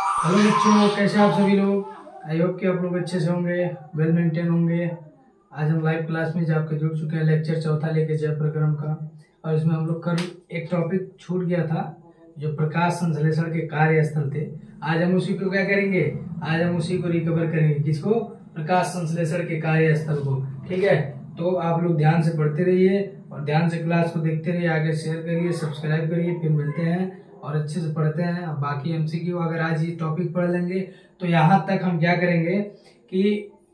Hello बच्चों, कैसे आप सभी लोग। आई होप कि आप लोग अच्छे से होंगे, वेल मेंटेन होंगे। आज हम लाइव क्लास में आपके जुड़ चुके हैं लेक्चर चौथा लेके जय प्रक्रम का। और इसमें हम लोग कल एक टॉपिक छूट गया था जो प्रकाश संश्लेषण के कार्यस्थल थे। आज हम उसी को क्या करेंगे, आज हम उसी को रिकवर करेंगे। किसको? प्रकाश संश्लेषण के कार्यस्थल को। ठीक है, तो आप लोग ध्यान से पढ़ते रहिए और ध्यान से क्लास को देखते रहिए। आगे शेयर करिए, सब्सक्राइब करिए। फिर मिलते हैं और अच्छे से पढ़ते हैं। अब बाकी एमसीक्यू अगर आज ये टॉपिक पढ़ लेंगे तो यहाँ तक हम क्या करेंगे कि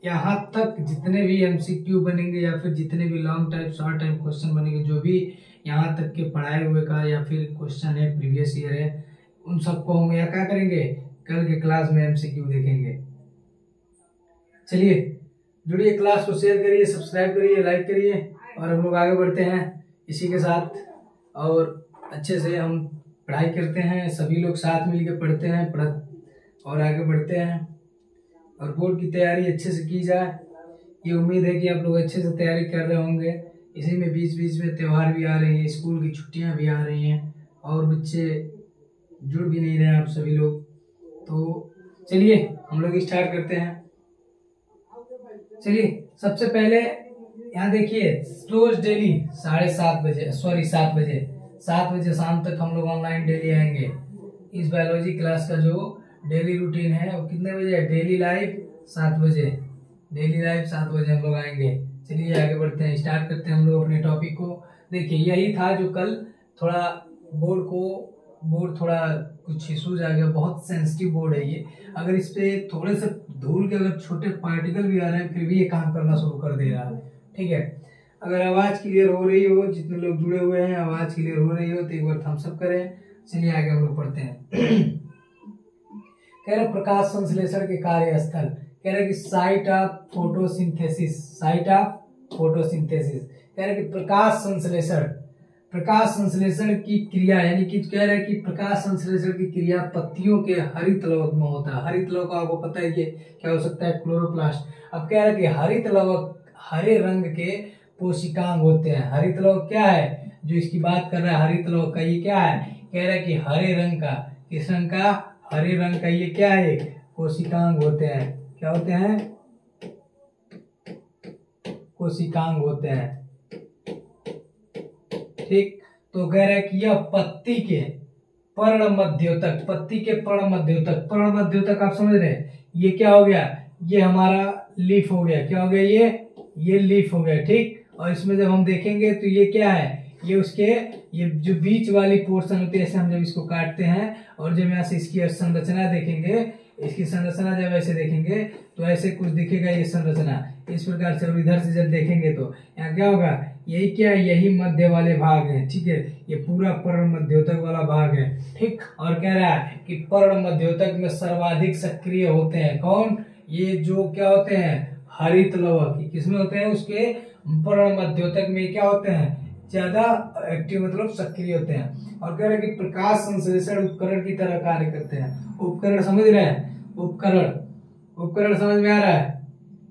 यहाँ तक जितने भी एमसीक्यू बनेंगे या फिर जितने भी long type short type question बनेंगे, जो भी यहाँ तक के पढ़ाए हुए का या फिर क्वेश्चन है प्रीवियस ईयर है, उन सबको हम यहाँ क्या करेंगे, कल के क्लास में एमसीक्यू देखेंगे। चलिए जुड़िए, क्लास को शेयर करिए, सब्सक्राइब करिए, लाइक करिए और हम लोग आगे बढ़ते हैं इसी के साथ। और अच्छे से हम पढ़ाई करते हैं, सभी लोग साथ मिलकर पढ़ते हैं और आगे बढ़ते हैं और बोर्ड की तैयारी अच्छे से की जाए। ये उम्मीद है कि आप लोग अच्छे से तैयारी कर रहे होंगे। इसी में बीच बीच में त्यौहार भी आ रहे हैं, स्कूल की छुट्टियां भी आ रही हैं और बच्चे जुड़ भी नहीं रहे आप सभी लोग। तो चलिए हम लोग स्टार्ट करते हैं। चलिए सबसे पहले यहाँ देखिए, रोज डेली 7 बजे शाम तक हम लोग ऑनलाइन डेली आएंगे। इस बायोलॉजी क्लास का जो डेली रूटीन है वो कितने बजे है? डेली लाइव 7 बजे, डेली लाइव 7 बजे हम लोग आएंगे। चलिए आगे बढ़ते हैं, स्टार्ट करते हैं हम लोग अपने टॉपिक को। देखिए यही था जो कल थोड़ा बोर्ड थोड़ा कुछ इशूज आ गया। बहुत सेंसिटिव बोर्ड है ये। अगर इस पे थोड़े से धूल के अगर छोटे पार्टिकल भी आ रहे हैं फिर भी ये काम करना शुरू कर दे रहा है। ठीक है, अगर आवाज क्लियर हो रही हो, जितने लोग जुड़े हुए हैं आवाज क्लियर हो रही हो तो एक बार थम्स अप करें। चलिए आगे हम लोग पढ़ते हैं। कह रहे प्रकाश संश्लेषण के कार्यस्थल, कह रहे कि साइट ऑफ फोटोसिंथेसिस। कह रहे कि प्रकाश संश्लेषण की क्रिया, यानी कि कह रहे कि प्रकाश संश्लेषण की क्रिया पत्तियों के हरित लवक में होता है। हरित लवक आपको पता है कि क्या हो सकता है? क्लोरोप्लास्ट। अब कह रहे कि हरित लवक हरे रंग के कोशिकांग होते हैं। हरित लवक क्या है जो इसकी बात कर रहा है? हरित लवक का ये क्या है? कह रहा है कि हरे रंग का, किस रंग का? हरे रंग का ये क्या है? कोशिकांग होते हैं। क्या होते हैं? कोशिकांग होते हैं। ठीक, तो कह रहा है कि यह पत्ती के पर्णमध्योतक आप समझ रहे हैं? ये क्या हो गया? ये हमारा लीफ हो गया। क्या हो गया? ये लीफ हो गया। ठीक, और इसमें जब हम देखेंगे तो ये क्या है? ये जो बीच वाली पोर्शन होती है, ऐसे हम जब इसको काटते हैं और जब यहाँ से इसकी संरचना देखेंगे, इसकी संरचना जब ऐसे देखेंगे तो ऐसे कुछ दिखेगा ये संरचना इस प्रकार से। और इधर से जब देखेंगे तो यहाँ क्या होगा? यही क्या है? यही मध्य वाले भाग हैं। ठीक है, ये पूरा पर्ण मध्योतक वाला भाग है। ठीक, और कह रहा है कि पर्ण मध्योतक में सर्वाधिक सक्रिय होते हैं। कौन? ये जो क्या होते हैं? हरित लवक। किसमें होते हैं? उसके पर्ण मध्योतक में क्या होते हैं? ज्यादा एक्टिव, मतलब सक्रिय होते हैं। और कह रहे हैं कि प्रकाश संश्लेषण उपकरण की तरह कार्य करते हैं। उपकरण समझ रहे हैं? उपकरण समझ में आ रहा है?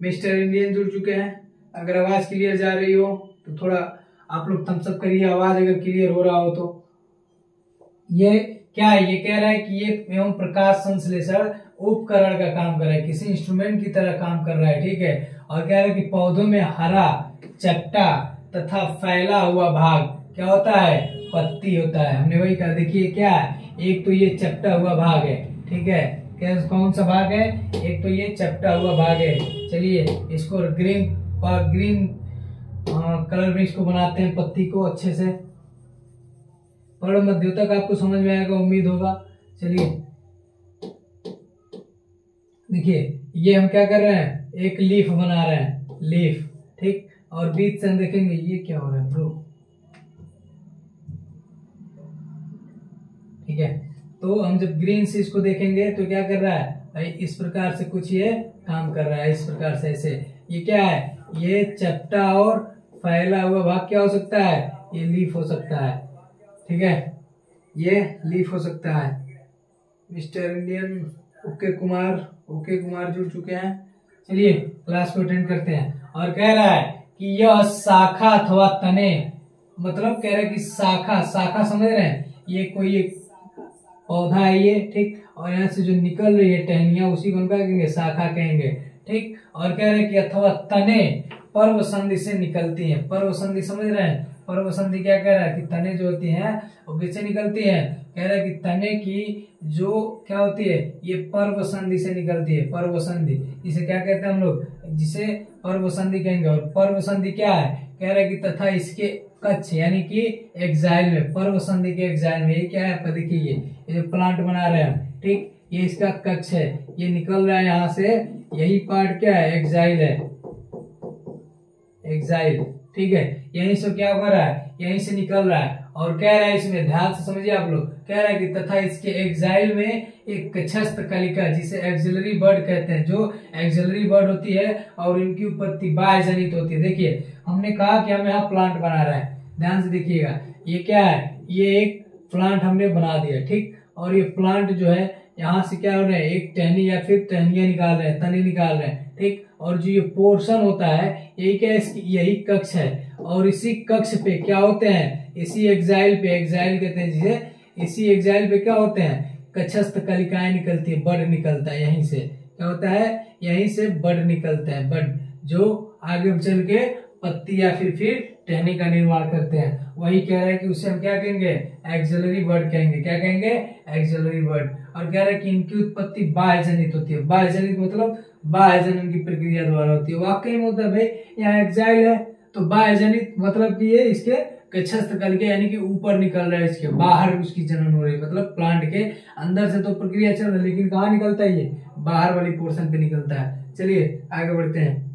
मिस्टर इंडियन जुड़ चुके हैं। अगर आवाज क्लियर जा रही हो तो थोड़ा आप लोग थम्स अप करिए, आवाज अगर क्लियर हो रहा हो तो। ये क्या है? ये कह रहा है कि ये एवं प्रकाश संश्लेषण उपकरण का काम कर रहा है, किसी इंस्ट्रूमेंट की तरह काम कर रहा है। ठीक है, और कह रहा है कि पौधों में हरा चट्टा तथा फैला हुआ भाग क्या होता है? पत्ती होता है। हमने वही कहा। देखिए क्या है, एक तो ये चपटा हुआ भाग है। ठीक है, क्या कौन सा भाग है? एक तो ये चपटा हुआ भाग है। चलिए इसको ग्रीन कलर में इसको बनाते हैं पत्ती को अच्छे से। पर्ण मध्योतक आपको समझ में आएगा, उम्मीद होगा। चलिए देखिए ये हम क्या कर रहे हैं? एक लीफ बना रहे हैं, लीफ। ठीक, और बीच से हम देखेंगे ये क्या हो रहा है ब्रो। ठीक है, तो हम जब ग्रीन से इसको देखेंगे तो क्या कर रहा है भाई? इस प्रकार से कुछ ये काम कर रहा है, इस प्रकार से ऐसे। ये क्या है? ये चपटा और फैला हुआ भाग क्या हो सकता है? ये लीफ हो सकता है। ठीक है, ये लीफ हो सकता है। मिस्टर इंडियन ओके कुमार जुड़ चुके हैं। चलिए क्लास को अटेंड करते हैं। और कह रहा है कि यह शाखा अथवा तने, मतलब कह रहे हैं कि शाखा समझ रहे हैं? ये कोई एक पौधा है ये, ठीक। और यहाँ से जो निकल रही है टहनियां उसी को हम क्या कहेंगे, शाखा कहेंगे, ठीक। और कह रहे हैं कि अथवा तने पर्व संधि से निकलती हैं। पर्व संधि समझ रहे हैं, पर्व संधि क्या कह रहा है कि तने जो होती हैं वो किससे निकलती हैं, कह रहा है कि तने की जो क्या होती है ये पर्व संधि से निकलती है। पर्व संधि इसे क्या कहते हैं हम लोग, जिसे पर्व संधि कहेंगे। और पर्व संधि क्या है, कह रहे हैं कि तथा इसके कक्ष यानी कि एक्साइल में, पर्व संधि के एक्साइल में, ये क्या है आपका देखिए ये जो प्लांट बना रहे हैं, ठीक, ये इसका कक्ष है, ये निकल रहा है यहाँ से, यही पार्ट क्या है, एक्साइल है, एक्साइल, ठीक है। यहीं से क्या हो रहा है, यहीं से निकल रहा है। और कह रहा है इसमें ध्यान से समझिए आप लोग, कह रहा है कि तथा इसके एक्साइल में एक कक्षस्थ कलिका जिसे एक्सिलरी बर्ड कहते हैं, जो एक्सिलरी बर्ड होती है और इनकी उत्पत्ति बाह्य जनित होती है। देखिए हमने कहा कि हम यहाँ प्लांट बना रहे हैं, ध्यान से देखिएगा, ये क्या है, ये एक प्लांट हमने बना दिया, ठीक। और ये प्लांट जो है यहाँ से क्या हो रहा है, एक टहनी या फिर टहनियां निकाल रहे हैं, तने निकाल रहे हैं, ठीक। और जो ये पोर्शन होता है यही क्या है, इसकी यही कक्ष है। और इसी कक्ष पे क्या होते हैं, इसी एक्साइल पे, एक्साइल कहते हैं जिसे, इसी एक्साइल पे क्या होते हैं, कक्षस्थ कलिकाएं निकलती है, बड निकलता है, यहीं से क्या होता है, यहीं से बड निकलता है, बड, जो आगे चल के पत्ती या फिर टहनी का निर्माण करते हैं। वही कह रहा है कि उसे हम क्या कहेंगे, एक्सिलरी बर्ड कहेंगे, क्या कहेंगे, एक्सिलरी बर्ड। और कह रहा है कि इनकी उत्पत्ति बाह्य जनित होती है। बाह्य जनित मतलब बाह्य जनन की प्रक्रिया द्वारा होती है। वाकई में होता है भाई, यहाँ एक्साइल है तो बाह्य जनित मतलब कि ये इसके कक्षस्थ कलिका यानी कि ऊपर निकल रहा है, इसके बाहर उसकी जनन हो रही है, मतलब प्लांट के अंदर से तो प्रक्रिया चल रही है लेकिन कहाँ निकलता है, ये बाहर वाली पोर्शन पे निकलता है। चलिए आगे बढ़ते हैं।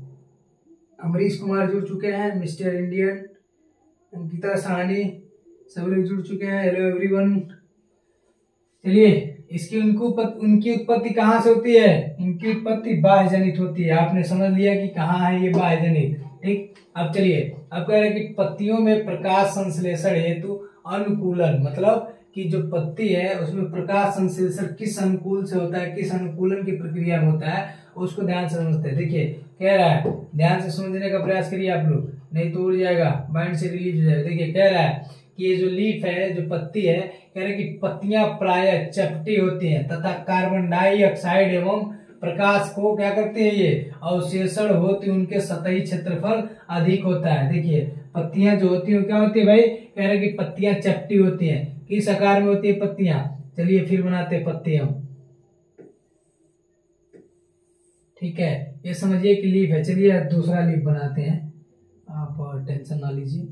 अमरीश कुमार जुड़ चुके हैं, मिस्टर इंडियन, अंकिता साहनी, सब लोग जुड़ चुके हैं, हेलो एवरीवन। चलिए इसकी उनकी उत्पत्ति कहाँ से होती है, इनकी उत्पत्ति बाह्य जनित होती है। आपने समझ लिया कि कहाँ है ये बाह्य जनित, ठीक। अब चलिए, अब कह रहे हैं कि पत्तियों में प्रकाश संश्लेषण हेतु अनुकूलन, मतलब कि जो पत्ती है उसमें प्रकाश संश्लेषण किस अनुकूल से होता है, किस अनुकूलन की प्रक्रिया में होता है, उसको ध्यान से समझते हैं। देखिए कह रहा है, ध्यान से समझने का प्रयास करिए आप लोग, नहीं तो उड़ जाएगा, माइंड से रिलीज हो जाएगा। देखिए कह रहा है कि ये जो लीफ है, जो पत्ती है, कह रहे कि पत्तियां प्रायः चपटी होती हैं तथा कार्बन डाइऑक्साइड एवं प्रकाश को क्या करती है, ये अवशोषण होती, उनके सतही क्षेत्रफल अधिक होता है। देखिए पत्तियां जो होती है क्या होती है भाई, कह रहे कि पत्तियां चपटी होती हैं, किस आकार में होती है पत्तियां। चलिए फिर बनाते हैं पत्ती हम, ठीक है, ये समझिए कि लीफ है। चलिए दूसरा लीफ बनाते हैं, आप टेंशन ना लीजिए।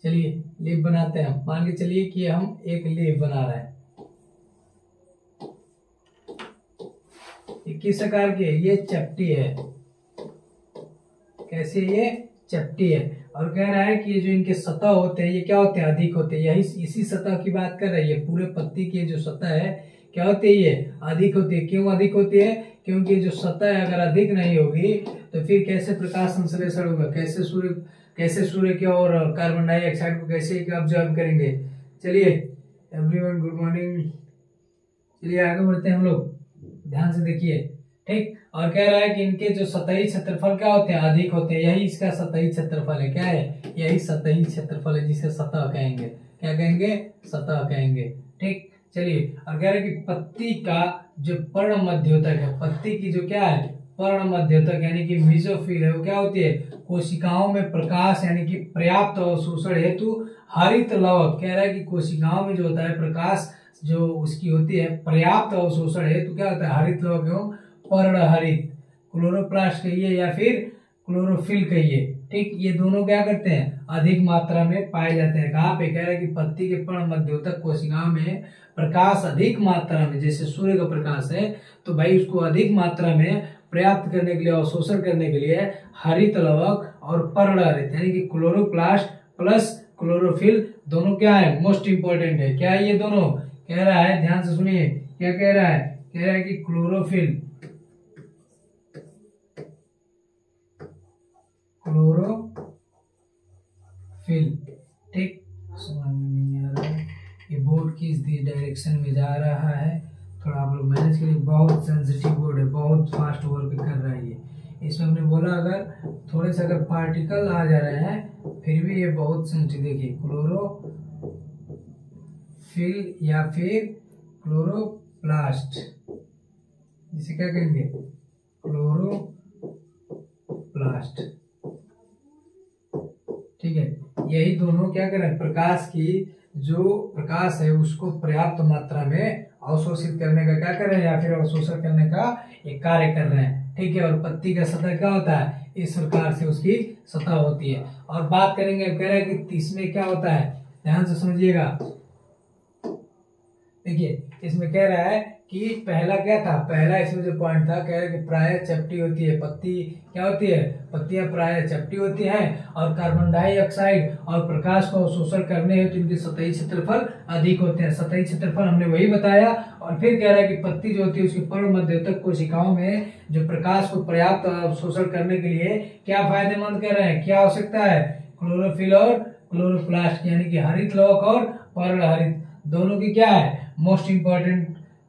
चलिए लीफ बनाते हैं। मान के चलिए कि हम एक लीफ बना रहे हैं, किस आकार की है, ये चपटी है, कैसे, ये चपटी है। और कह रहा है कि ये जो इनके सतह होते हैं ये क्या होते हैं, अधिक होते हैं। यही इसी सतह की बात कर रही है, पूरे पत्ती की जो सतह है क्या होती है, ये अधिक होती है। क्यों अधिक होती है, क्योंकि जो सतह अगर अधिक नहीं होगी तो फिर कैसे प्रकाश संश्लेषण होगा, कैसे सूर्य की और कार्बन डाइऑक्साइड को कैसे ऑब्जर्व करेंगे। चलिए एवरीवन गुड मॉर्निंग, चलिए आगे बढ़ते हैं हम लोग, ध्यान से देखिए, ठीक। और कह रहा है कि इनके जो सतही क्षेत्रफल क्या होते हैं, अधिक होते हैं। यही इसका सतही क्षेत्रफल है, क्या है, यही सतही क्षेत्रफल है जिसे सतह कहेंगे, क्या कहेंगे, सतह कहेंगे, ठीक। चलिए और कह रहे हैं कि पत्ती का जो पर्ण मध्योतक है, पत्ती की जो क्या है, पर्ण मध्योतक यानी कि मेसोफिल है, वो क्या होती है, कोशिकाओं में प्रकाश यानी कि पर्याप्त अवशोषण हेतु हरित लवक, कह रहा है कि कोशिकाओं में जो होता है प्रकाश जो उसकी होती है पर्याप्त अवशोषण हेतु क्या होता है, हरित लवक एवं पर्णहरित, क्लोरोप्लास्ट कहिए या फिर क्लोरोफिल कहिए, ठीक। ये दोनों क्या करते हैं, अधिक मात्रा में पाए जाते हैं। कहाँ पे, कह रहा है कि पत्ती के पर्ण मध्योतक कोशिकाओं में प्रकाश अधिक मात्रा में, जैसे सूर्य का प्रकाश है तो भाई उसको अधिक मात्रा में प्राप्त करने के लिए, अवशोषण करने के लिए हरित लवक और पर्णहरित यानी कि क्लोरोप्लास्ट प्लस क्लोरोफिल दोनों क्या है, मोस्ट इंपोर्टेंट है। क्या है ये दोनों, कह रहा है, ध्यान से सुनिए क्या कह रहा है, कह रहा है कि क्लोरोफिल ठीक, समझ में नहीं आ रहा है ये बोर्ड किस डायरेक्शन में जा रहा है, थोड़ा आप लोग मैनेज करिए। बहुत सेंसिटिव बोर्ड है, बहुत फास्ट वर्क कर रहा है ये। इसमें हमने बोला अगर थोड़े से अगर पार्टिकल आ जा रहे हैं फिर भी ये बहुत सेंसिटिव। देखिए क्लोरोफिल या फिर क्लोरोप्लास्ट, इसे क्या कहेंगे, क्लोरोप्लास्ट। ठीक है, यही दोनों क्या कर रहे हैं, प्रकाश की जो प्रकाश है उसको पर्याप्त मात्रा में अवशोषित करने का क्या कर रहे हैं या फिर अवशोषण करने का एक कार्य कर रहे हैं। ठीक है, और पत्ती का सतह क्या होता है, इस प्रकार से उसकी सतह होती है। और बात करेंगे, कह रहे हैं कि इसमें क्या होता है, ध्यान से समझिएगा। देखिए इसमें कह रहा है कि पहला क्या था, पहला इसमें जो पॉइंट था, कह रहा है कि प्राय चपटी होती है, पत्ती क्या होती है, पत्तियां प्राय चपटी होती हैं और कार्बन डाइऑक्साइड और प्रकाश को अवशोषण करने हेतु इनके सतही क्षेत्रफल अधिक होते हैं। सतही क्षेत्रफल हमने वही बताया। और फिर कह रहा है कि पत्ती जो होती है उसकी पूर्व मध्यतक कोशिकाओं में जो प्रकाश को पर्याप्त अवशोषण करने के लिए क्या फायदेमंद कर रहे हैं, क्या आवश्यकता है, क्लोरोफिल और क्लोरोप्लास्ट, यानी कि हरित लवक और परल हरित दोनों की क्या है, मोस्ट इंपॉर्टेंट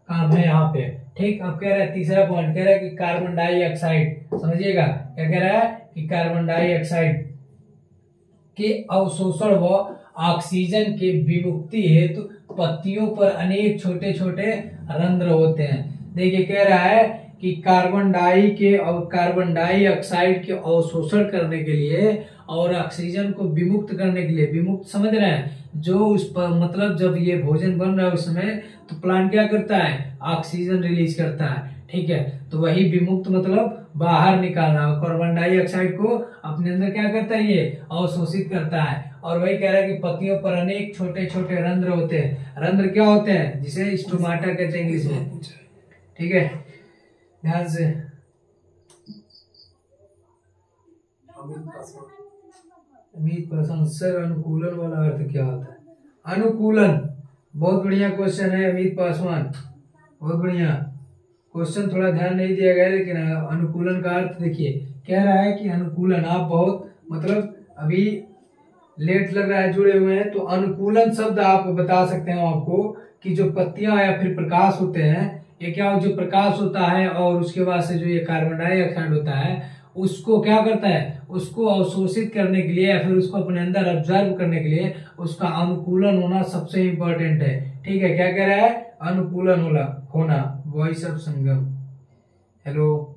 काम है यहाँ पे। ठीक, अब कह रहा है तीसरा पॉइंट, कह रहा है कि कार्बन डाइऑक्साइड, समझिएगा क्या कह रहा है कि कार्बन डाइऑक्साइड के अवशोषण व ऑक्सीजन के विमुक्ति हेतु पत्तियों पर अनेक छोटे छोटे रंध्र होते हैं। देखिए कह रहा है कि कार्बन डाइऑक्साइड के अवशोषण करने के लिए और ऑक्सीजन को विमुक्त करने के लिए, विमुक्त समझ रहे हैं, जो उस पर मतलब जब ये भोजन बन रहा है उस समय तो प्लांट क्या करता है, ऑक्सीजन रिलीज करता है। ठीक है, तो वही विमुक्त मतलब बाहर निकालना, कार्बन डाइऑक्साइड को अपने अंदर क्या करता है, ये अवशोषित करता है। और वही कह रहा है कि पत्तियों पर अनेक छोटे छोटे रंध्र होते हैं। रंध्र क्या होते हैं, जिसे स्टोमाटा कहते हैं इंग्लिश में। ठीक है, ध्यान से। अमित पासवान सर, अनुकूलन वाला अर्थ क्या होता है, अनुकूलन, बहुत बढ़िया क्वेश्चन है अमित पासवान, बहुत बढ़िया क्वेश्चन। थोड़ा ध्यान नहीं दिया गया, लेकिन अनुकूलन का अर्थ देखिए, कह रहा है कि अनुकूलन, आप बहुत मतलब अभी लेट लग रहा है जुड़े हुए हैं, तो अनुकूलन शब्द आप बता सकते हैं आपको कि जो पत्तियां या फिर प्रकाश होते हैं, ये क्या हो, जो प्रकाश होता है और उसके बाद से जो ये कार्बन डाइऑक्साइड होता है उसको क्या करता है, उसको अवशोषित करने के लिए या फिर उसको अपने अंदर ऑब्जर्व करने के लिए उसका अनुकूलन होना सबसे इंपॉर्टेंट है। ठीक है, क्या कह रहा है, अनुकूलन होना, वॉइस ऑफ संगम। हेलो,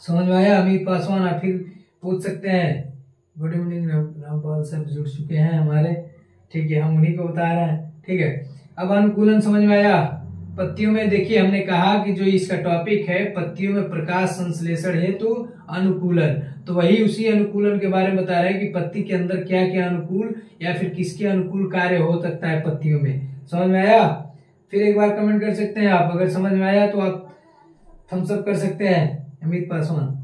समझ में आया अमित पासवान, आप फिर पूछ सकते हैं। गुड इवनिंग, रामपाल सर जुड़ चुके हैं हमारे। ठीक है, हम उन्हीं को बता रहे हैं। ठीक है, अब अनुकूलन समझ में आया। पत्तियों में देखिए हमने कहा कि जो इसका टॉपिक है पत्तियों में प्रकाश संश्लेषण हेतु अनुकूलन, तो वही उसी अनुकूलन के बारे में बता रहे हैं कि पत्ती के अंदर क्या क्या अनुकूल या फिर किसके अनुकूल कार्य हो सकता है पत्तियों में। समझ में आया? फिर एक बार कमेंट कर सकते हैं आप, अगर समझ में आया तो आप थम्स अप कर सकते हैं अमित पासवान।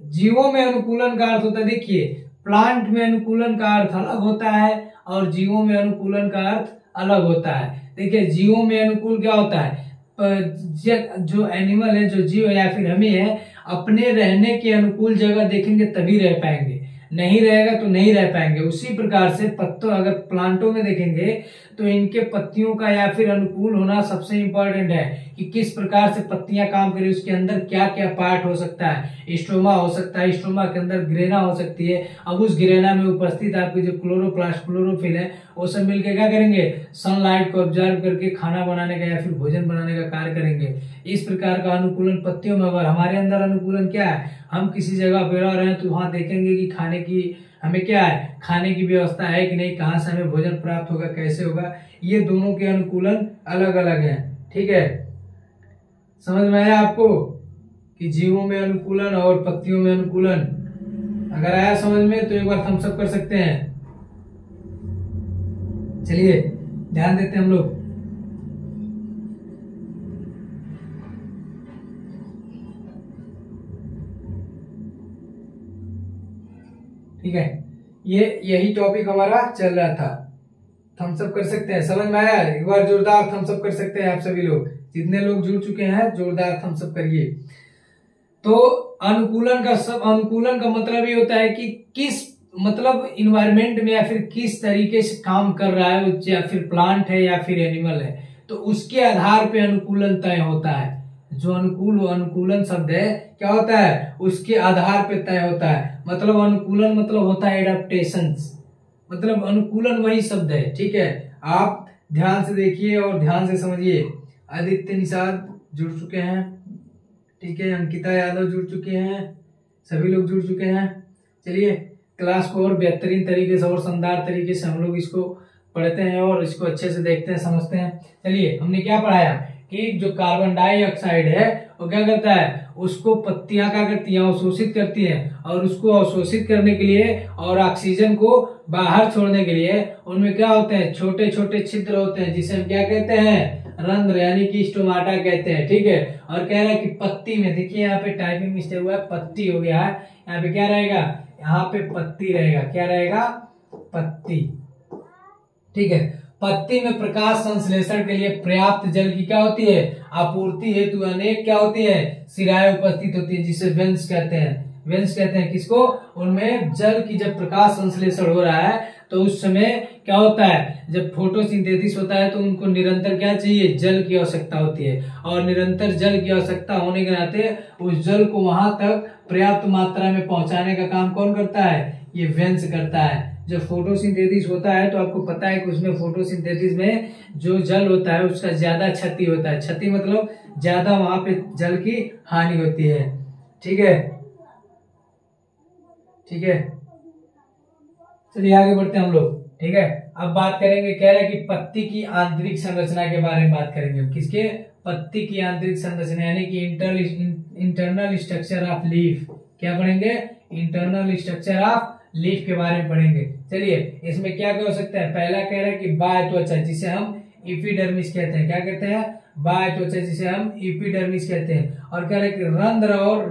जीवों में अनुकूलन का अर्थ होता है, देखिए प्लांट में अनुकूलन का अर्थ अलग होता है और जीवों में अनुकूलन का अर्थ अलग होता है। देखिए जीवों में अनुकूल क्या होता है, जो एनिमल है, जो जीव या फिर हमें है, अपने रहने के अनुकूल जगह देखेंगे तभी रह पाएंगे, नहीं रहेगा तो नहीं रह पाएंगे। उसी प्रकार से पत्तों, अगर प्लांटों में देखेंगे तो इनके पत्तियों का या फिर अनुकूल होना सबसे इंपॉर्टेंट है कि किस प्रकार से पत्तियां काम करें, उसके अंदर क्या क्या पार्ट हो सकता है। स्टोमा हो सकता है, स्टोमा के अंदर ग्रेना हो सकती है। अब उस ग्रेना में उपस्थित आपके जो क्लोरोप्लास्ट, क्लोरोफिल है, वो सब मिलकर क्या करेंगे, सनलाइट को ऑब्जर्व करके खाना बनाने का या फिर भोजन बनाने का कार्य करेंगे। इस प्रकार का अनुकूलन पत्तियों में। अगर हमारे अंदर अनुकूलन क्या है, हम किसी जगह पे रह रहे हैं तो वहां देखेंगे कि खाने की हमें क्या है, खाने की व्यवस्था है कि नहीं, कहाँ से हमें भोजन प्राप्त होगा, कैसे होगा, ये दोनों के अनुकूलन अलग अलग हैं। ठीक है, समझ में आया आपको कि जीवों में अनुकूलन और पत्तियों में अनुकूलन? अगर आया समझ में तो एक बार थम्स अप कर सकते हैं। चलिए ध्यान देते हैं हम लोग। ठीक है, यही टॉपिक हमारा चल रहा था। थम्स अप कर सकते हैं, समझ में आया? एक बार जोरदार थम्स अप कर सकते हैं आप सभी लोग, जितने लोग जुड़ चुके हैं जोरदार थम्स अप करिए। तो अनुकूलन का मतलब ये होता है कि किस मतलब इन्वायरमेंट में या फिर किस तरीके से काम कर रहा है, या फिर प्लांट है या फिर एनिमल है, तो उसके आधार पे अनुकूलन तय होता है। जो अनुकूलन शब्द है क्या होता है, उसके आधार पे तय होता है। मतलब अनुकूलन मतलब होता है एडाप्टेशंस, मतलब अनुकूलन वही शब्द है। ठीक है, आप ध्यान से देखिए और ध्यान से समझिए। आदित्य निषाद जुड़ चुके हैं, ठीक है, अंकिता यादव जुड़ चुके हैं, सभी लोग जुड़ चुके हैं। चलिए क्लास को और बेहतरीन तरीके से और शानदार तरीके से हम लोग इसको पढ़ते हैं और इसको अच्छे से देखते हैं, समझते हैं। चलिए हमने क्या पढ़ाया कि जो कार्बन डाइऑक्साइड है वो क्या करता है, उसको पत्तियां क्या करती हैं, अवशोषित करती हैं, और उसको अवशोषित करने के लिए और ऑक्सीजन को बाहर छोड़ने के लिए उनमें क्या होते हैं, छोटे छोटे छिद्र होते हैं, जिसे हम क्या कहते हैं, रंध्र, यानी कि स्टोमाटा कहते हैं। ठीक है, और कह रहा है कि पत्ती में, देखिए यहाँ पे टाइपिंग मिस्टेक हुआ है, पत्ती हो गया है, यहाँ पे क्या रहेगा, यहाँ पे पत्ती रहेगा, क्या रहेगा, पत्ती। ठीक है, पत्ती में प्रकाश संश्लेषण के लिए पर्याप्त जल की क्या होती है, आपूर्ति हेतु अनेक क्या होती है, शिराएं उपस्थित होती है, जिसे वेंस कहते हैं। वेंस कहते हैं किसको, उनमें जल की जब प्रकाश संश्लेषण हो रहा है तो उस समय क्या होता है, जब फोटोसिंथेसिस होता है तो उनको निरंतर क्या चाहिए, जल की आवश्यकता होती है, और निरंतर जल की आवश्यकता होने के नाते उस जल को वहां तक पर्याप्त मात्रा में पहुंचाने का काम कौन करता है, ये वेंस करता है। जब फोटोसिंथेसिस होता है तो आपको पता है कि उसमें फोटोसिंथेसिस में जो जल होता है उसका ज्यादा क्षति होता है, क्षति मतलब ज्यादा वहां पे जल की हानि होती है। ठीक है, ठीक है, चलिए आगे बढ़ते हैं हम लोग। ठीक है, अब बात करेंगे, कह रहे हैं कि पत्ती की आंतरिक संरचना के बारे में बात करेंगे। किसके, पत्ती की आंतरिक संरचना, यानी कि इंटरनल स्ट्रक्चर ऑफ लीफ। क्या पढ़ेंगे, इंटरनल स्ट्रक्चर ऑफ लीफ के बारे में पढ़ेंगे। चलिए इसमें क्या क्या हो सकता है, पहला कह रहा है कि बाह्य त्वचा, जिसे हम एपिडर्मिस कहते हैं। क्या कहते हैं, बाह्य त्वचा, जिसे हम एपिडर्मिस कहते हैं। और कह रहे हैं कि रंध्र और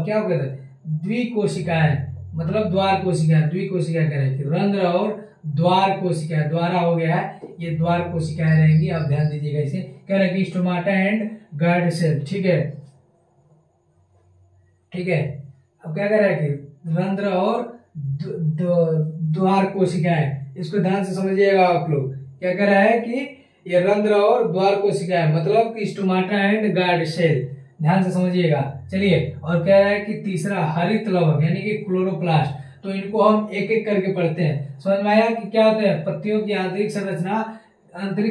क्या कहते हैं, द्विकोशिकाएं, मतलब द्वार कोशिकाएं, द्विकोशिका कह रहे हैं कि रंध्र और द्वार कोशिकाएं, द्वारा हो गया है, ये द्वार कोशिकाएं रहेंगी, आप ध्यान दीजिएगा इसे। कह रहे हैं कि स्टोमाटा एंड गार्ड सेल। ठीक है, ठीक है, अब क्या कह रहा है कि रंध्र और द्वार कोशिकाएं, इसको ध्यान से समझिएगा आप लोग। क्या कह रहा है कि ये रंध्र और द्वार कोशिकाएं, मतलब कि स्टोमाटा एंड गार्ड सेल, ध्यान से समझिएगा। चलिए, और कह रहा है कि तीसरा हरित लवक, यानी कि क्लोरोप्लास्ट। तो इनको हम एक एक करके पढ़ते हैं, समझ में आया कि क्या होता है, पत्तियों की आंतरिक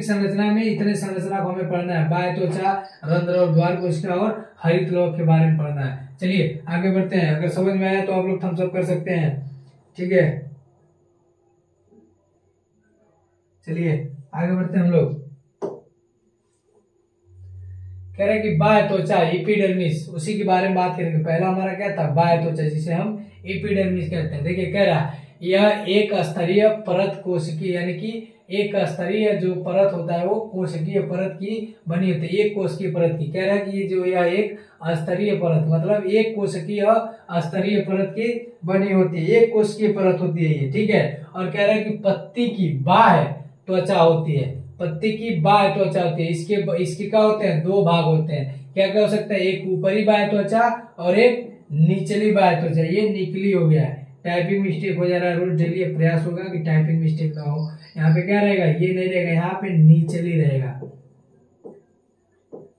संरचना में इतने संरचना को हमें पढ़ना है, बाह्य त्वचा, रंध्र और द्वार कोशिका और हरित लवक के बारे में पढ़ना है। चलिए आगे बढ़ते हैं, अगर समझ में आया तो आप लोग थम्स अप कर सकते हैं। ठीक है, चलिए आगे बढ़ते हैं हम लोग। कह रहे हैं कि बाह्य त्वचा, एपिडर्मिस, उसी के बारे में बात करेंगे। पहला हमारा क्या था, बाह्य त्वचा, जिसे हम एपिडर्मिस कहते हैं। देखिए कह रहा है यह एक स्तरीय परत कोशिकीय, यानी कि एक स्तरीय जो परत होता है वो कोशिकीय परत की बनी होती है, एक कोशिकीय परत की। कह रहा है कि ये जो यह एक स्तरीय परत, मतलब एक कोशिकीय स्तरीय परत की बनी होती है, एक कोशिकीय परत होती है ये। ठीक है, और कह रहा है कि पत्ती की बाह्य त्वचा होती है, पत्ती की बाह्य त्वचा होती है, इसके क्या होते हैं, दो भाग होते हैं। क्या क्या हो सकता है, एक ऊपरी बाह्य त्वचा और एक निचली बाह्य त्वचा। ये निकली हो गया है, टाइपिंग मिस्टेक हो जा रहा है, रोज डेली प्रयास होगा कि टाइपिंग मिस्टेक ना हो। यहाँ पे क्या रहेगा, ये नहीं रहेगा, यहाँ पे निचली रहेगा,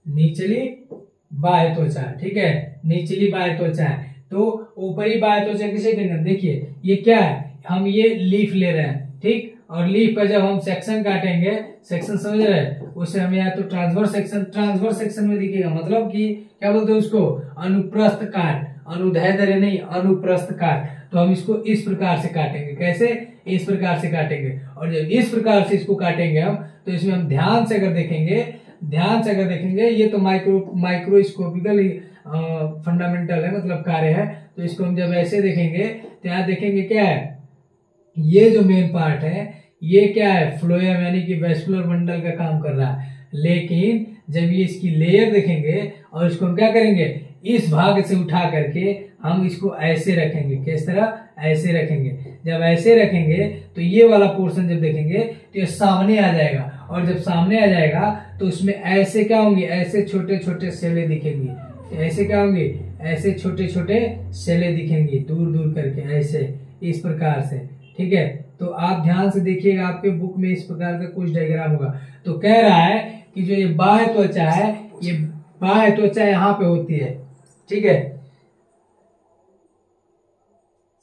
निचली बाह्य त्वचा। ठीक है, निचली बाह्य त्वचा है। तो ऊपरी बाह्य त्वचा किसे कहते हैं, देखिए ये क्या है, हम ये लीफ ले रहे हैं, ठीक, और लीफ का जब हम सेक्शन काटेंगे, सेक्शन समझ रहे हैं, उसे हम या तो ट्रांसवर्स सेक्शन में दिखेगा, मतलब कि क्या बोलते हैं उसको, अनुप्रस्थ काट, अनुदैर्ध्य नहीं, अनुप्रस्थ काट। तो हम इसको इस प्रकार से काटेंगे, कैसे, इस प्रकार से काटेंगे। और जब इस प्रकार से इसको काटेंगे हम, तो इसमें हम ध्यान से अगर देखेंगे, ये तो माइक्रोस्कोपिकल फंडामेंटल है, मतलब कार्य है। तो इसको हम जब ऐसे देखेंगे तो यहाँ देखेंगे क्या है, ये जो मेन पार्ट है ये क्या है, फ्लोएम, यानी कि वैस्कुलर बंडल का काम कर रहा है। लेकिन जब ये इसकी लेयर देखेंगे और इसको हम क्या करेंगे, इस भाग से उठा करके हम इसको ऐसे रखेंगे, किस तरह, ऐसे रखेंगे। जब ऐसे रखेंगे तो ये वाला पोर्शन जब देखेंगे तो ये सामने आ जाएगा, और जब सामने आ जाएगा तो उसमें ऐसे क्या होंगे, ऐसे छोटे छोटे सेलें दिखेंगी, ऐसे क्या होंगे, ऐसे छोटे छोटे सेलें दिखेंगी दूर दूर करके, ऐसे इस प्रकार से, ठीक है। तो आप ध्यान से देखिएगा, आपके बुक में इस प्रकार का कुछ डायग्राम होगा। तो कह रहा है कि जो ये बाह्य त्वचा है, ये बाह्य त्वचा यहाँ पे होती है, ठीक है।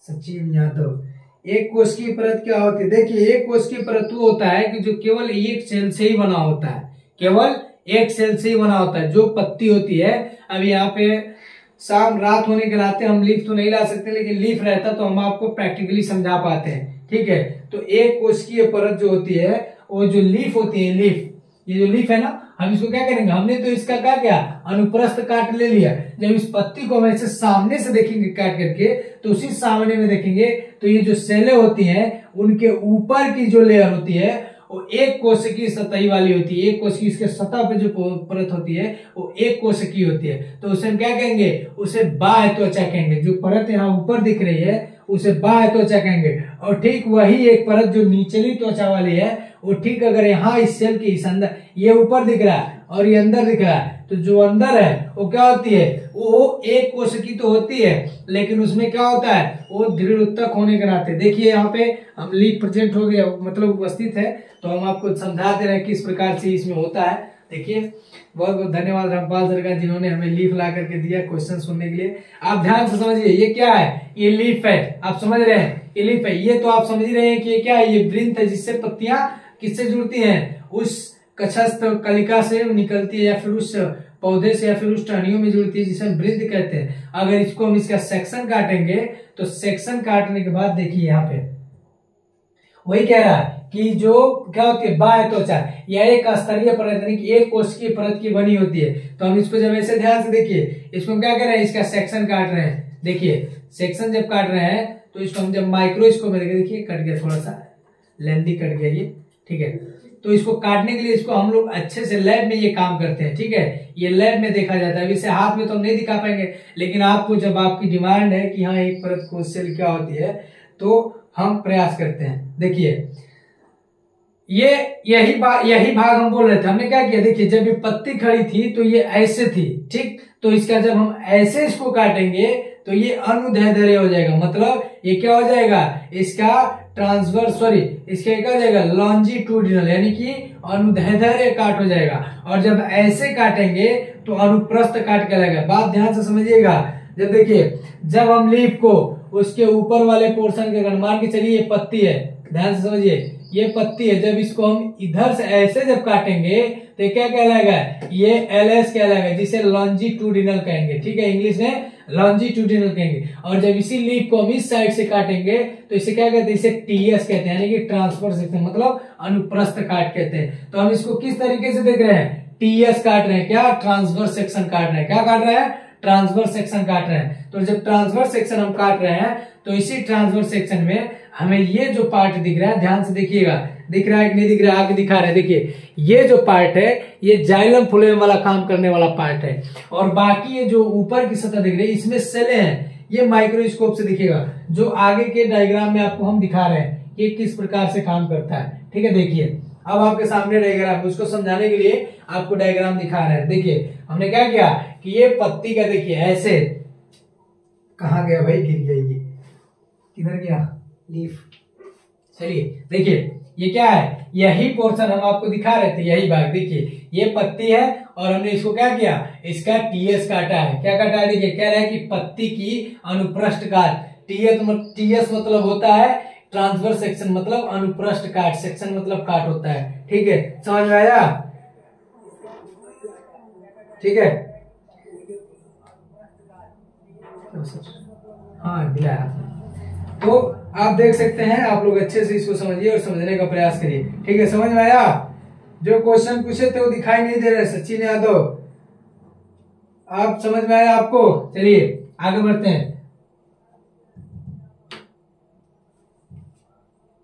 सचिन यादव, एक कोश की परत क्या होती है? देखिए, एक कोश की परत वो होता है कि जो केवल एक सेल से ही बना होता है, केवल एक सेल से ही बना होता है, जो पत्ती होती है। अब यहाँ पे शाम रात होने के नाते हम लीफ तो नहीं ला सकते, लेकिन लीफ रहता तो हम आपको प्रैक्टिकली समझा पाते हैं, ठीक है। तो एक कोशिकीय परत जो होती है, वो जो लीफ होती है, लीफ, ये जो लीफ है ना, हम इसको क्या करेंगे, हमने तो इसका क्या अनुप्रस्थ काट ले लिया। जब इस पत्ती को हम ऐसे सामने से देखेंगे काट करके, तो उसी सामने में देखेंगे तो ये जो सेलें होती हैं, उनके ऊपर की जो लेयर होती है वो एक कोशिकीय सतही वाली होती है। एक कोशिकीय, इसके सतह पे जो परत होती है वो एक कोशिकीय होती है। तो उसे हम क्या कहेंगे, उसे बाह्य त्वचा कहेंगे। जो परत यहाँ ऊपर दिख रही है उसे बाह्य त्वचा कहेंगे। और ठीक वही एक परत जो निचली त्वचा वाली है, वो ठीक अगर यहाँ इस सेल के इस अंदर, ये ऊपर दिख रहा है और ये अंदर दिख रहा है, तो जो अंदर है वो क्या होती है, वो एक कोशिकी तो होती है, लेकिन उसमें क्या होता है, वो दृढ़ उत्तक होने के नाते, देखिए यहाँ पे हम लीफ प्रेजेंट हो गया, मतलब उपस्थित है, तो हम आपको समझा दे रहे हैं किस प्रकार से इसमें होता है। देखिए, बहुत बहुत धन्यवाद रामपाल सर का, जिन्होंने हमें लीफ ला करके दिया क्वेश्चन सुनने के लिए। आप ध्यान से समझिए, ये क्या है, ये लीफ है, आप समझ रहे हैं, ये लीफ है। ये तो आप समझ ही रहे हैं कि ये क्या है, ये वृंत है, जिससे पत्तियां किससे जुड़ती हैं, उस कक्षस्थ कलिका से निकलती है, या फिर उस पौधे से, या फिर उस टहनियों में जुड़ती है, जिसे हम वृंत कहते हैं। अगर इसको हम इसका सेक्शन काटेंगे, तो सेक्शन काटने के बाद देखिए यहाँ पे वही कह रहा है कि जो क्या होती है, बाह्य त्वचा, यह एक स्तरीय परत, यानी कि एक कोशिकीय परत की बनी होती है। तो हम इसको जब ऐसे ध्यान से देखिए, इसको हम क्या कर रहे हैं, इसका सेक्शन काट रहे हैं। देखिए, सेक्शन जब काट रहे हैं तो इसको हम जब माइक्रोस्कोप में देखिए, कट गया, थोड़ा सा लेंदी कट गया ये, ठीक है। तो इसको काटने के लिए इसको हम लोग अच्छे से लैब में ये काम करते हैं, ठीक है। ये लैब में देखा जाता है, इसे हाथ में तो हम नहीं दिखा पाएंगे, लेकिन आपको जब आपकी डिमांड है कि हाँ एक परत कोश सेल क्या होती है, तो हम प्रयास करते हैं। देखिए, यही भाग हम बोल रहे थे। हमने क्या किया, देखिए, जब ये पत्ती खड़ी थी तो ये ऐसे थी, ठीक। तो इसका जब हम ऐसे इसको काटेंगे तो ये अनुदैर्ध्य हो जाएगा, मतलब ये क्या हो जाएगा, इसका ट्रांसवर्स, सॉरी, इसका क्या हो जाएगा, लॉन्जिट्यूडिनल, यानी कि अनुदैर्ध्य काट हो जाएगा। और जब ऐसे काटेंगे तो अनुप्रस्थ काट कहलाएगा। बात ध्यान से समझिएगा। जब देखिए, जब हम लीफ को उसके ऊपर वाले पोर्शन के, मान के चलिए ये पत्ती है, ध्यान से समझिए, ये पत्ती है, जब इसको हम इधर से ऐसे जब काटेंगे तो ये क्या कहलाएगा, ये एलएस कहलाएगा, जिसे लॉन्जिट्यूडिनल कहेंगे, ठीक है, इंग्लिश में लॉन्जिट्यूडिनल कहेंगे। और जब इसी लीफ को हम इस साइड से काटेंगे तो इसे क्या कहते हैं, इसे टीएस कहते हैं, यानी कि ट्रांसवर्स सेक्शन, मतलब अनुप्रस्थ काट कहते हैं। तो हम इसको किस तरीके से देख रहे हैं, टीएस काट रहे हैं, क्या, ट्रांसवर्स सेक्शन काट रहे हैं, क्या काट रहे हैं, ट्रांसवर्स सेक्शन काट रहे हैं। तो जब ट्रांसवर्स सेक्शन हम काट रहे हैं तो इसी ट्रांसवर्स सेक्शन में हमें ये जो पार्ट दिख रहा है, ध्यान से देखिएगा, दिख रहा है कि नहीं दिख रहा है, आगे दिखा रहे हैं, देखिए, ये जो पार्ट है ये जाइलम फ्लोएम वाला काम करने वाला पार्ट है। और बाकी ये जो ऊपर की सतह दिख रही है, इसमें सेलें हैं, ये माइक्रोस्कोप से दिखेगा। जो आगे के डायग्राम में आपको हम दिखा रहे हैं कि किस प्रकार से काम करता है, ठीक है। देखिए, अब आपके सामने डायग्राम, उसको समझाने के लिए आपको डायग्राम दिखा रहे हैं। देखिए, हमने क्या किया कि ये पत्ती का, देखिए ऐसे, कहाँ गया भाई, गिर गया, ये किधर गया लीफ, चलिए देखिए, ये क्या है, यही पोर्शन हम आपको दिखा रहे थे, यही भाग, देखिए ये पत्ती है और हमने इसको क्या किया, इसका टीएस काटा है। क्या काटा है, देखिए, कह रहा है कि पत्ती की अनुप्रस्थ काट, टीएस मतलब होता है ट्रांसवर्स सेक्शन, मतलब अनुप्रस्थ काट, सेक्शन मतलब काट होता है, ठीक है, समझ में आया, ठीक है। हाँ, मिला। तो आप देख सकते हैं, आप लोग अच्छे से इसको समझिए और समझने का प्रयास करिए, ठीक है, समझ में आया। जो क्वेश्चन पूछे थे वो दिखाई नहीं दे रहे, सचिन यादव, आप समझ में आया आपको, चलिए आगे बढ़ते हैं,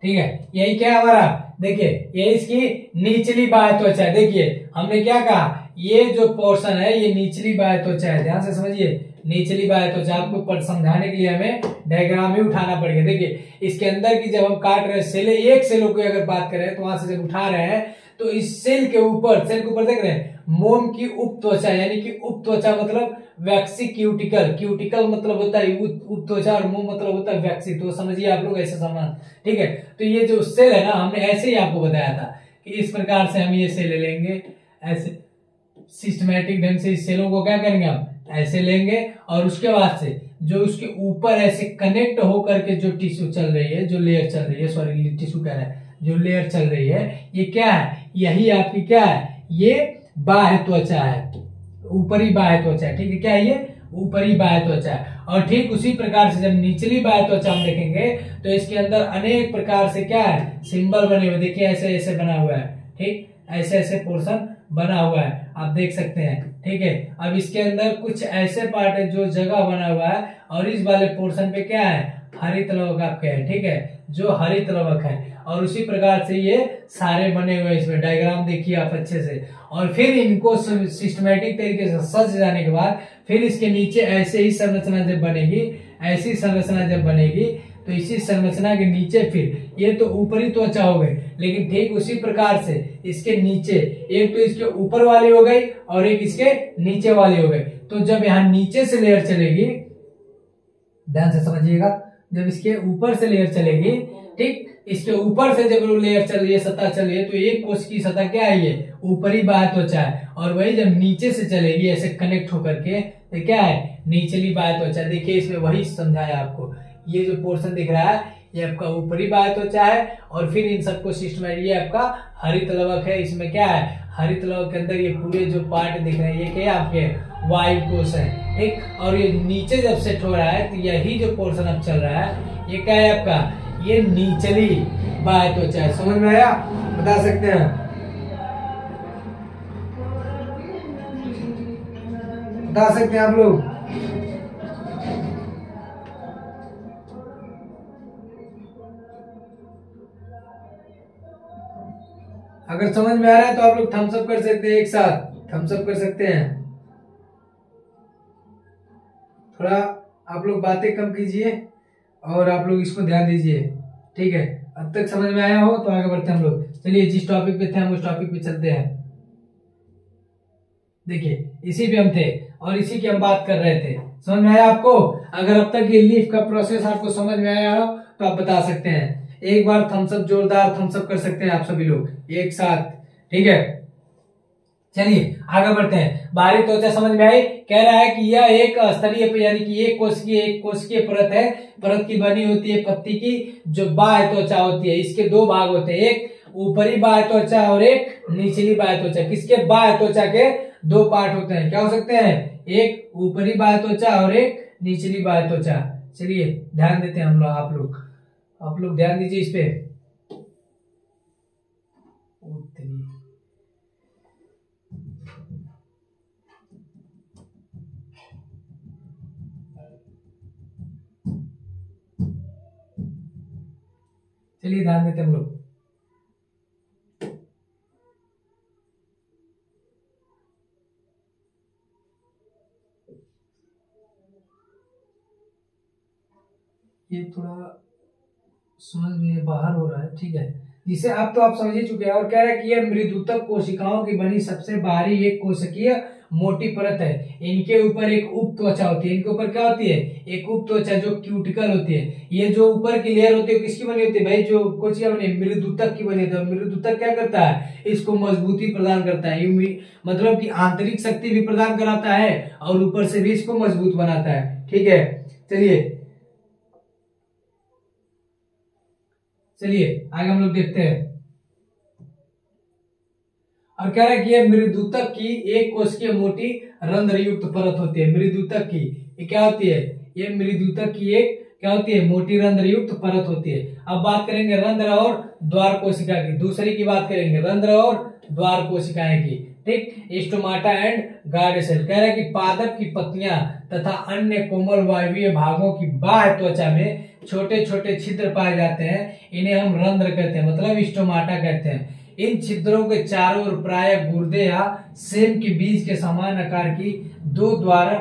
ठीक है। यही क्या हमारा, देखिए, ये इसकी निचली बाह्य त्वचा है। देखिए, हमने क्या कहा, ये जो पोर्शन है ये निचली बाह्य त्वचा है, ध्यान से समझिए, निचली बाह्य त्वचा। आपको समझाने के लिए हमें डायग्राम ही उठाना पड़ेगा। देखिए, इसके अंदर की जब हम काट रहे हैं सेले, एक सेलों की अगर बात करें तो वहां से जब उठा रहे हैं तो इस सेल के ऊपर देख रहे हैं मोम की उप त्वचा, यानी कि उप त्वचा मतलब वैक्सी क्यूटिकल, क्यूटिकल मतलब होता है उप त्वचा और मोम मतलब होता है वैक्सी, तो समझिए आप लोग ऐसे समान, ठीक है। तो ये जो सेल है ना, हमने ऐसे ही आपको बताया था कि इस प्रकार से हम ये सेल लेंगे, ऐसे सिस्टमैटिक ढंग से इस सेलों को क्या करेंगे हम ऐसे लेंगे, और उसके बाद से जो उसके ऊपर ऐसे कनेक्ट होकर के जो टिश्यू चल रही है, जो लेयर चल रही है, सॉरी टिश्यू कह रहा है, जो लेयर चल रही है, ये क्या है, यही आपकी क्या है, ये बाह्य त्वचा है, ऊपरी बाह्य त्वचा है, ठीक है। क्या है ये, ऊपरी बाह्य त्वचा है। और ठीक उसी प्रकार से जब निचली बाह्य त्वचा हम देखेंगे तो इसके अंदर अनेक प्रकार से क्या है, सिंबल बने हुए, देखिए ऐसे ऐसे बना हुआ है, ठीक, ऐसे ऐसे पोर्शन बना हुआ है, आप देख सकते हैं, ठीक है। अब इसके अंदर कुछ ऐसे पार्ट है जो जगह बना हुआ है, और इस वाले पोर्शन पे क्या है, हरित लवक आपके है, ठीक है, जो हरित लवक है। और उसी प्रकार से ये सारे बने हुए, इसमें डायग्राम देखिए आप अच्छे से। और फिर इनको सिस्टमेटिक तरीके से सज जाने के बाद फिर इसके नीचे ऐसे ही संरचना जब बनेगी, ऐसी संरचना जब बनेगी, तो इसी संरचना के नीचे फिर ये तो ऊपरी त्वचा हो गई, लेकिन ठीक उसी प्रकार से इसके नीचे एक तो इसके ऊपर वाली हो गई और एक इसके नीचे वाली हो गई। तो जब यहाँ नीचे से लेयर चलेगी, ध्यान से समझिएगा, जब इसके ऊपर से लेयर चलेगी, ठीक, इसके ऊपर से जब लेयर चल रही है, सतह चल रही है, तो एक कोश की सतह क्या है, ये ऊपरी बाह्य त्वचा है। और वही जब नीचे से चलेगी ऐसे कनेक्ट होकर के, तो क्या है, निचली बाह्य त्वचा। देखिए इसमें वही समझाया आपको, ये जो पोर्शन दिख रहा है ये आपका ऊपरी बाह्य त्वचा है, और फिर इन सबको सिस्टम, ये आपका हरित लवक है। इसमें क्या है, हरित लवक के अंदर ये पूरे जो पार्ट दिख रहे हैं ये क्या आपके वायु कोश है, ठीक। और ये नीचे जब सेट हो रहा है तो यही जो पोर्शन अब चल रहा है ये क्या है आपका, ये निचली बाह्य त्वचा है। समझ में आया, बता सकते हैं, बता सकते हैं आप लोग। अगर समझ में आ रहा है तो आप लोग थम्स अप कर सकते हैं, एक साथ थम्स अप कर सकते हैं। थोड़ा आप लोग बातें कम कीजिए और आप लोग इसको ध्यान दीजिए, ठीक है। अब तक समझ में आया हो तो आगे बढ़ते हैं हम लोग। चलिए जिस टॉपिक पे थे हम उस टॉपिक पे चलते हैं। देखिए इसी पे हम थे और इसी की हम बात कर रहे थे, समझ में आया आपको। अगर अब तक ये लीफ का प्रोसेस आपको समझ में आया हो तो आप बता सकते हैं, एक बार थम्स अप, जोरदार थम्स अप कर सकते हैं आप सभी लोग एक साथ, ठीक है। चलिए आगे बढ़ते हैं। बाहरी त्वचा समझ में आई, कह रहा है कि यह एक स्तरीय यानी कि एक कोशिकीय परत है, परत की बनी होती है पत्ती की, जो बाह्य त्वचा होती है। इसके दो भाग होते हैं, एक ऊपरी बाह्य त्वचा और एक निचली बाह्य त्वचा। किसके, बाह्य त्वचा के दो पार्ट होते हैं, क्या हो सकते हैं, एक ऊपरी बाह्य त्वचा और एक निचली बाह्य त्वचा। चलिए ध्यान देते हैं हम लोग, आप लोग ध्यान दीजिए इस पे। चलिए ध्यान देते हैं हम लोग। ये थोड़ा समझ में बाहर हो रहा है, ठीक है, जिसे आप तो आप समझ ही चुके हैं। और कह रहा है कि यह मृदुतक कोशिकाओं की बनी सबसे बाहरी एक कोशिकीय मोटी परत है। इनके ऊपर एक उप त्वचा होती है। इनके ऊपर क्या होती है, एक उप त्वचा जो क्यूटिकल होती है। ये जो ऊपर की लेयर होती है किसकी बनी होती है भाई, जो कोशिका बनी मृदुतक की बनी होती है। मृदुतक क्या करता है, इसको मजबूती प्रदान करता है, मतलब कि आंतरिक शक्ति भी प्रदान कराता है और ऊपर से भी इसको मजबूत बनाता है, ठीक है। चलिए आगे हम लोग देखते हैं। और कह रहा है कि यह मृदुतक की एक कोशिकीय मोटी रंध्र युक्त परत होती है। मृदुतक की ये क्या होती है, ये मृदुतक की एक क्या होती है, मोटी रंध्र युक्त परत होती है। अब बात करेंगे रंध्र और द्वार कोशिका की, दूसरी की बात करेंगे रंध्र और द्वार कोशिकाएं की, ठीक। Stomata and guard cell. कह रहा है कि पादप की पत्तियां तथा अन्य कोमल वायवीय भागों की बाह्य त्वचा में छोटे छोटे छिद्र पाए जाते हैं, इन्हें हम रंध्र कहते हैं, मतलब स्टोमाटा कहते हैं। इन छिद्रों के चारों ओर प्राय गुर्दे या सेम के बीज के समान आकार की दो द्वार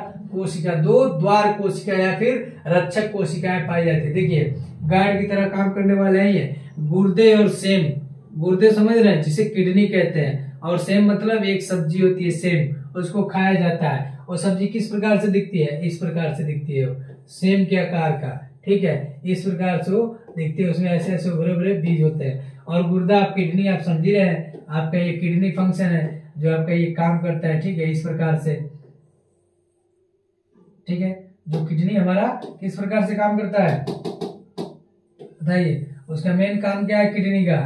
कोशिका या फिर रक्षक कोशिकाएं पाई जाती है। देखिए गार्ड की तरह काम करने वाले हैं ये गुर्दे और सेम, गुर्दे समझ रहे हैं, जिसे किडनी कहते हैं। और सेम मतलब एक सब्जी होती है सेम, उसको खाया जाता है। और सब्जी किस प्रकार से दिखती है, इस प्रकार से दिखती है, सेम के आकार का, ठीक है, इस प्रकार से वो दिखती है। उसमें ऐसे ऐसे उभरे उभरे बीज होते हैं। और गुर्दा आप किडनी आप समझ रहे हैं, आपका ये किडनी फंक्शन है जो आपका ये काम करता है, ठीक है, इस प्रकार से, ठीक है। जो किडनी हमारा किस प्रकार से काम करता है बताइए, उसका मेन काम क्या है किडनी का,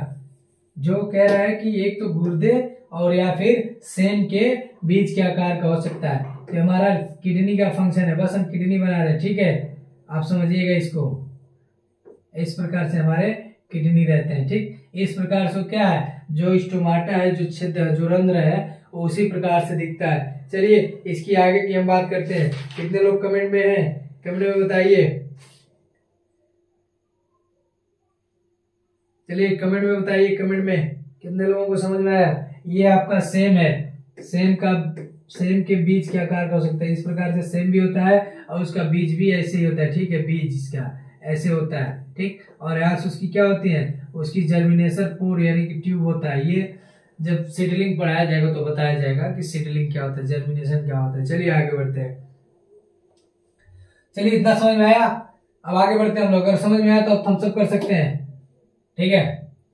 जो कह रहा है कि एक तो गुर्दे और या फिर सेम के बीज के आकार का हो सकता है। तो हमारा किडनी का फंक्शन है, बस हम किडनी बना रहे हैं, ठीक है, आप समझिएगा इसको। इस प्रकार से हमारे किडनी रहते हैं, ठीक। इस प्रकार से क्या है, जो स्टोमाटा है, जो छिद्र, जो रंध्र है, वो उसी प्रकार से दिखता है। चलिए इसकी आगे की हम बात करते हैं। कितने लोग कमेंट में हैं, कमेंट में बताइए। चलिए कमेंट में बताइए, कमेंट में कितने लोगों को समझ में आया। ये आपका सेम है, सेम के बीज के आकार का हो सकता है, इस प्रकार से सेम भी होता है और उसका बीज भी ऐसे ही होता है, ठीक है, बीज इसका ऐसे होता है, ठीक। और यहाँ से उसकी क्या होती है, उसकी जर्मिनेशन पोर यानी कि ट्यूब होता है। ये जब सीडलिंग पढ़ाया जाएगा तो बताया जाएगा कि सीडलिंग क्या होता है, जर्मिनेशन क्या होता है। चलिए आगे बढ़ते हैं। चलिए इतना समझ में आया, अब आगे बढ़ते हैं हम लोग। अगर समझ में आया तो थम्स अप कर सकते हैं, ठीक है।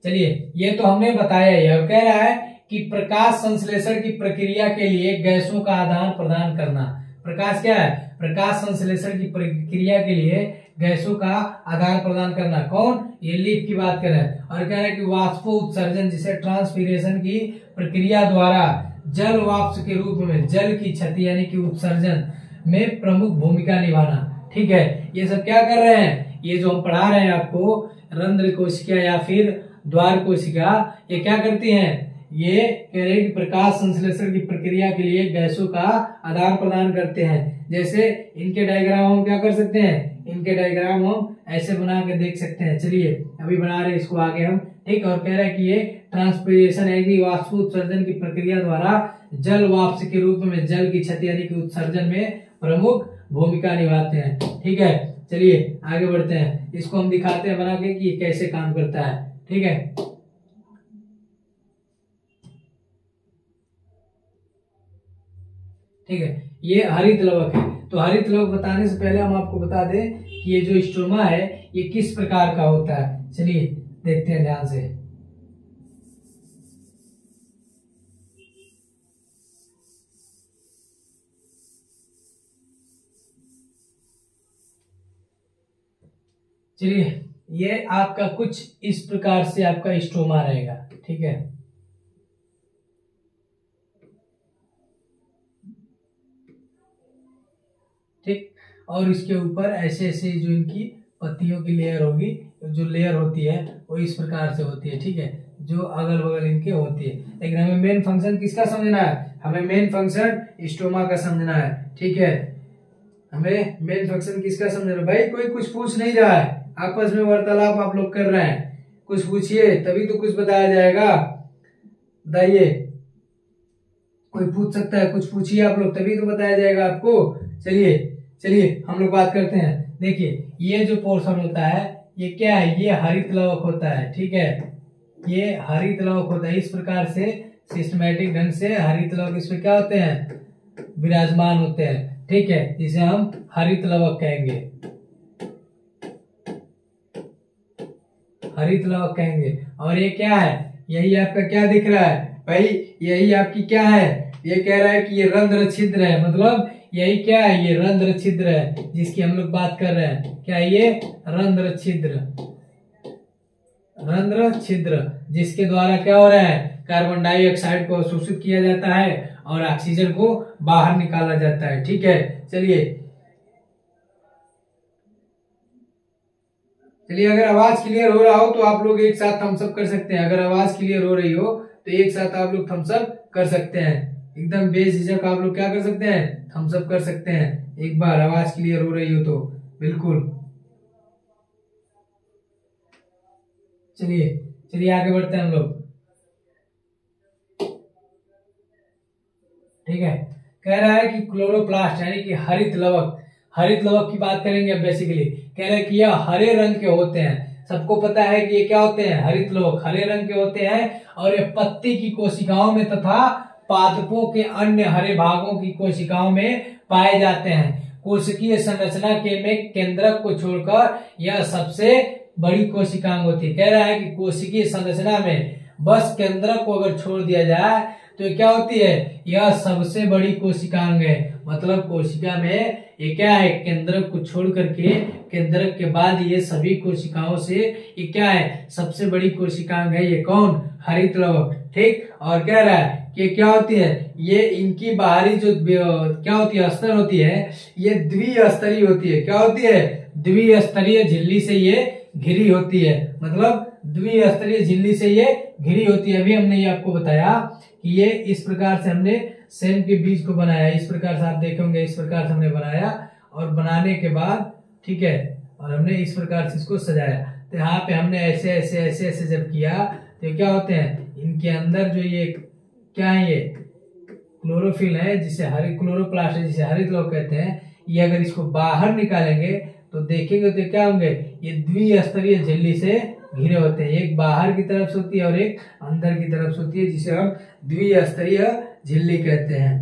चलिए ये तो हमने बताया ही है। और कह रहा है कि प्रकाश संश्लेषण की प्रक्रिया के लिए गैसों का आदान प्रदान करना। प्रकाश क्या है, प्रकाश संश्लेषण की प्रक्रिया के लिए गैसों का आदान प्रदान करना। कौन, ये लीफ की बात कर रहे हैं। और कह रहे हैं कि वाष्पो उत्सर्जन, जिसे ट्रांसपीरेशन की प्रक्रिया द्वारा जल वाष्प के रूप में जल की क्षति यानी कि उत्सर्जन में प्रमुख भूमिका निभाना, ठीक है। ये सब क्या कर रहे हैं, ये जो हम पढ़ा रहे हैं आपको, रंध्र कोशिका या फिर द्वार कोशिका, ये क्या करती हैं, ये कह रहे हैं कि प्रकाश संश्लेषण की प्रक्रिया के लिए गैसों का आदान प्रदान करते हैं। जैसे इनके डायग्राम हम क्या कर सकते हैं, इनके डायग्राम हम ऐसे बना के देख सकते हैं। चलिए अभी बना रहे हैं इसको आगे हम, ठीक। और कह रहा है कि ये ट्रांसपीरेशन यानी वाष्प उत्सर्जन की प्रक्रिया द्वारा जल वाष्प के रूप में जल की क्षति यानी कि उत्सर्जन में प्रमुख भूमिका निभाते हैं, ठीक है। चलिए आगे बढ़ते हैं, इसको हम दिखाते हैं बना के कि ये कैसे काम करता है, ठीक है। ठीक है, ये हरित लवक है। तो हरित लवक बताने से पहले हम आपको बता दें कि ये जो स्ट्रोमा है ये किस प्रकार का होता है। चलिए देखते हैं ध्यान से। चलिए ये आपका कुछ इस प्रकार से आपका स्ट्रोमा रहेगा, ठीक है। ठीक, और इसके ऊपर ऐसे ऐसे जो इनकी पत्तियों की लेयर होगी, जो लेयर होती है वो इस प्रकार से होती है, ठीक है, जो अगल बगल इनके होती है। लेकिन हमें मेन फंक्शन किसका समझना है, हमें मेन फंक्शन स्टोमा का समझना है, ठीक है। हमें मेन फंक्शन किसका समझना है। भाई कोई कुछ पूछ नहीं रहा है, आपस में वार्तालाप आप लोग कर रहे हैं, कुछ पूछिए तभी तो कुछ बताया जाएगा। बताइए, कोई पूछ सकता है, कुछ पूछिए आप लोग तभी तो बताया जाएगा आपको। चलिए हम लोग बात करते हैं। देखिए ये जो पोर्शन होता है ये क्या है, ये हरित लवक होता है, ठीक है, ये हरित लवक होता है। इस प्रकार से सिस्टमैटिक ढंग से हरित लवक इसमें क्या होते हैं, विराजमान होते हैं, ठीक है, जिसे हम हरित लवक कहेंगे, हरित लवक कहेंगे। और ये क्या है, यही आपका क्या दिख रहा है भाई, यही आपकी क्या है, ये कह रहा है कि ये रंध्र छिद्र है, मतलब यही क्या है, ये रंध्र छिद्र है जिसकी हम लोग बात कर रहे हैं। क्या ये रंध्र छिद्र, रंध्र छिद्र, जिसके द्वारा क्या हो रहा है, कार्बन डाइऑक्साइड को अवशोषित किया जाता है और ऑक्सीजन को बाहर निकाला जाता है, ठीक है। चलिए अगर आवाज क्लियर हो रहा हो तो आप लोग एक साथ थम्स अप कर सकते हैं। अगर आवाज क्लियर हो रही हो तो एक साथ आप लोग थम्स अप कर सकते हैं, एकदम बेझिझक आप लोग क्या कर सकते हैं, थम्स अप कर सकते हैं एक बार आवाज क्लियर हो रही हो तो, बिल्कुल। चलिए आगे बढ़ते हैं हम लोग, ठीक है। कह रहा है कि क्लोरोप्लास्ट यानी कि हरित लवक, हरित लवक की बात करेंगे अब। बेसिकली कह रहे हैं कि यह हरे रंग के होते हैं। सबको पता है कि ये क्या होते हैं, हरित लवक, हरे रंग के होते हैं और ये पत्ती की कोशिकाओं में तथा पादपों के अन्य हरे भागों की कोशिकाओं में पाए जाते हैं। कोशिकीय संरचना के में केंद्रक को छोड़कर यह सबसे बड़ी कोशिकांग होती है। कह रहा है कि कोशिकीय संरचना में बस केंद्रक को अगर छोड़ दिया जाए तो क्या होती है, यह सबसे बड़ी कोशिकांग है। मतलब कोशिका में ये क्या है, केंद्रक को छोड़ करके, केंद्रक के बाद ये सभी कोशिकाओं से ये क्या है, सबसे बड़ी कोशिकांग है। ये कौन, हरित लवक। ठीक, और कह रहा है कि क्या होती है, ये इनकी बाहरी जो क्या होती है, अस्तर होती है, ये द्विस्तरीय होती है। क्या होती है, द्विस्तरीय झिल्ली से ये घिरी होती है। मतलब द्विस्तरीय झिल्ली से ये घिरी होती है। अभी हमने ये आपको बताया कि ये इस प्रकार से हमने सेम के बीज को बनाया। इस प्रकार से आप देखेंगे, इस प्रकार से हमने बनाया और बनाने के बाद ठीक है, और हमने इस प्रकार से इसको सजाया। तो यहाँ पे हमने ऐसे ऐसे ऐसे ऐसे जब किया तो क्या होते हैं, इनके अंदर जो ये क्या है, ये क्लोरोफिल है, जिसे क्लोरोप्लास्ट है, जिसे हरित लवक कहते हैं। ये अगर इसको बाहर निकालेंगे तो देखेंगे तो क्या होंगे, ये द्विस्तरीय झिल्ली से घिरे होते हैं। एक बाहर की तरफ से होती है और एक अंदर की तरफ से होती है, जिसे हम द्विस्तरीय झिल्ली कहते हैं।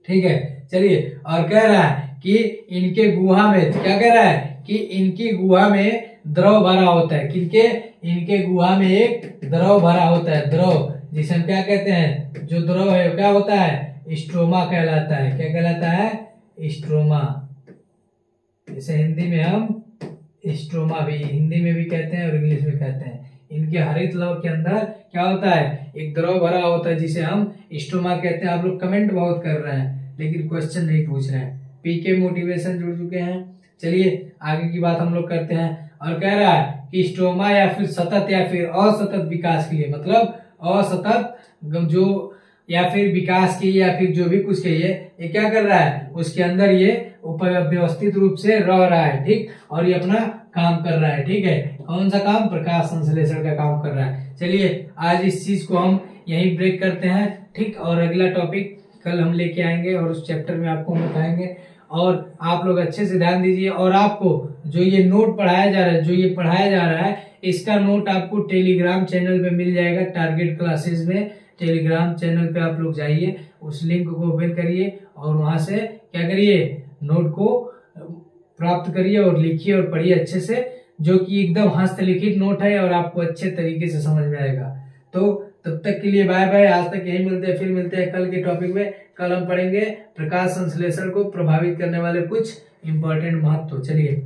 ठीक है, चलिए, और कह रहा है कि इनके गुहा में, क्या कह रहा है कि इनकी गुहा में द्रव भरा होता है। किनके, इनके गुहा में एक द्रव भरा होता है, द्रव, जिसे हम क्या कहते हैं, जो द्रव है क्या होता है, स्ट्रोमा कहलाता है। क्या कहलाता है, स्ट्रोमा। इसे हिंदी में हम स्ट्रोमा भी, हिंदी में भी कहते हैं और इंग्लिश में कहते हैं। इनके हरित लवक के अंदर क्या होता है, एक द्रव भरा होता है, जिसे हम स्ट्रोमा कहते हैं। आप लोग कमेंट बहुत कर रहे हैं लेकिन क्वेश्चन नहीं पूछ रहे हैं। पीके मोटिवेशन जुड़ चुके हैं। चलिए आगे की बात हम लोग करते हैं। और कह रहा है कि स्ट्रोमा या फिर सतत या फिर असतत विकास के लिए, मतलब असतत जो या फिर विकास के या फिर जो भी कुछ कहिए, ये क्या कर रहा है, उसके अंदर ये व्यवस्थित रूप से रह रहा है। ठीक, और ये अपना काम कर रहा है। ठीक है, कौन सा काम, प्रकाश संश्लेषण का काम कर रहा है। चलिए आज इस चीज को हम यहीं ब्रेक करते हैं। ठीक, और अगला टॉपिक कल हम लेके आएंगे और उस चैप्टर में आपको हम बताएंगे। और आप लोग अच्छे से ध्यान दीजिए। और आपको जो ये नोट पढ़ाया जा रहा है, जो ये पढ़ाया जा रहा है, इसका नोट आपको टेलीग्राम चैनल पे मिल जाएगा। टारगेट क्लासेस में टेलीग्राम चैनल पे आप लोग जाइए, उस लिंक को ओपन करिए और वहां से क्या करिए, नोट को प्राप्त करिए और लिखिए और पढ़िए अच्छे से, जो कि एकदम हस्तलिखित नोट है और आपको अच्छे तरीके से समझ में आएगा। तो तब तक के लिए बाय बाय। आज तक यही मिलते हैं, फिर मिलते हैं कल के टॉपिक में। कल हम पढ़ेंगे प्रकाश संश्लेषण को प्रभावित करने वाले कुछ इंपॉर्टेंट महत्व। चलिए।